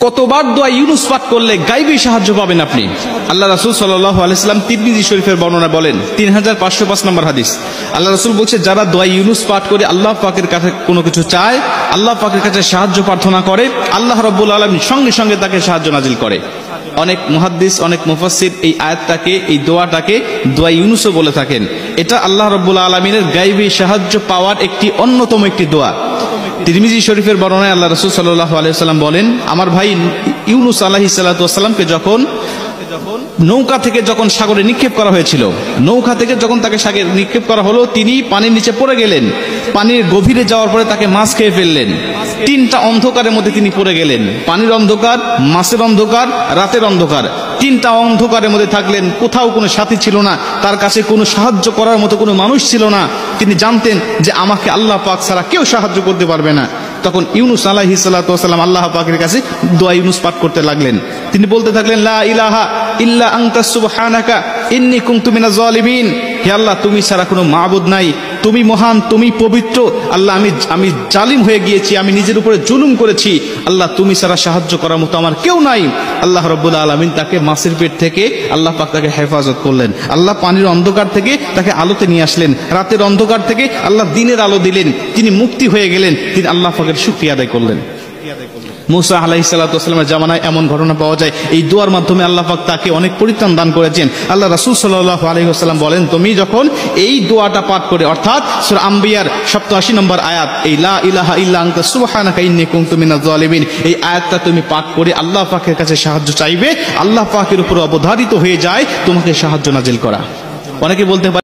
কতবার দোয়া ইউনুস পাঠ করলে গায়বী সাহায্য পাবেন আপনি। আল্লাহ রাসূল সাল্লাল্লাহু আলাইহি ওয়াসাল্লাম তিরমিজি শরীফের বর্ণনা বলেন, 3505 নম্বর হাদিস, আল্লাহ রাসূল বলছে, যারা দোয়া ইউনুস পাঠ করে আল্লাহ পাকের কাছে কোনো কিছু চায়, আল্লাহ পাকের কাছে সাহায্য প্রার্থনা করে, আল্লাহ রাব্বুল আলামিন সঙ্গে সঙ্গে তাকে সাহায্য নাজিল করে। অনেক মুহাদ্দিস, অনেক মুফাসসির এই আয়াতটাকে, এই দোয়াটাকে দোয়া ইউনুসও বলে থাকেন। এটা আল্লাহ রাব্বুল আলামিনের গায়বী সাহায্য পাওয়ার একটি অন্যতম একটি দোয়া। তিরমিজি শরীফের বর্ণনায় আল্লাহ রাসূল সাল্লাল্লাহু আলাইহি ওয়াসাল্লাম বলেন, আমার ভাই ইউনুস আলাইহিস সালাতু ওয়াসসালামকে যখন নৌকা থেকে যখন সাগরে নিক্ষেপ করা হয়েছিল, নৌকা থেকে যখন তাকে সাগরে নিক্ষেপ করা হলো, তিনি পানির নিচে পড়ে গেলেন। পানির গভীরে যাওয়ার পরে তাকে মাছ খেয়ে ফেললেন। তিনটা অন্ধকারের মধ্যে তিনি পড়ে গেলেন, পানির অন্ধকার, মাছের অন্ধকার, রাতের অন্ধকার। তিনটা অন্ধকারের মধ্যে থাকলেন, কোথাও কোনো সাথী ছিল না, তার কাছে কোনো সাহায্য করার মতো কোনো মানুষ ছিল না। তিনি জানতেন যে আমাকে আল্লাহ পাক ছাড়া কেউ সাহায্য করতে পারবে না। তখন ইউনুস আলাইহিস সালাতু ওয়াসসালাম আল্লাহ পাকের কাছে দোয়া ইউনুস পাঠ করতে লাগলেন। তিনি বলতে থাকলেন, লা ইলাহা ইল্লা আনতা সুবহানাকা ইন্নী কুনতু মিনাজ জালিমিন। হে আল্লাহ, তুমি ছাড়া কোনো মাবুদ নাই, তুমি মহান, তুমি পবিত্র। আল্লাহ, আমি জালিম হয়ে গিয়েছি, আমি নিজের উপরে জুলুম করেছি। আল্লাহ, তুমি ছাড়া সাহায্য করার মতো আমার কেউ নাই। আল্লাহ রাব্বুল আলামিন তাকে মাছের পেট থেকে আল্লাহ পাক তাকে হেফাজত করলেন। আল্লাহ পানির অন্ধকার থেকে তাকে আলোতে নিয়ে আসলেন, রাতের অন্ধকার থেকে আল্লাহ দিনের আলো দিলেন। তিনি মুক্তি হয়ে গেলেন, তিনি আল্লাহ পাকের শুকরিয়া আদায় করলেন। মুসা আলাইহিস সালাতু ওয়াসসালামের জামানায় এমন ঘটনা পাওয়া যায়, এই দোয়ার মাধ্যমে আল্লাহ পাক তাকে অনেক পরিত্রাণ দান করেছেন। আল্লাহ রাসূল সাল্লাল্লাহু আলাইহি ওয়াসাল্লাম বলেন, তুমি যখন এই দোয়াটা পাঠ করে, অর্থাৎ সূরা আম্বিয়ার 87 নম্বর আয়াত, এই লা ইলাহা ইল্লা আনতা সুবহানাকা ইন্নী কুনতু মিনাজ জালিমিন, এই আয়াতটা তুমি পাঠ করে আল্লাহ পাকের কাছে সাহায্য চাইবে, আল্লাহ পাকের উপর অবধারিত হয়ে যায় তোমাকে সাহায্য নাজিল করা। অনেকে বলতে পারে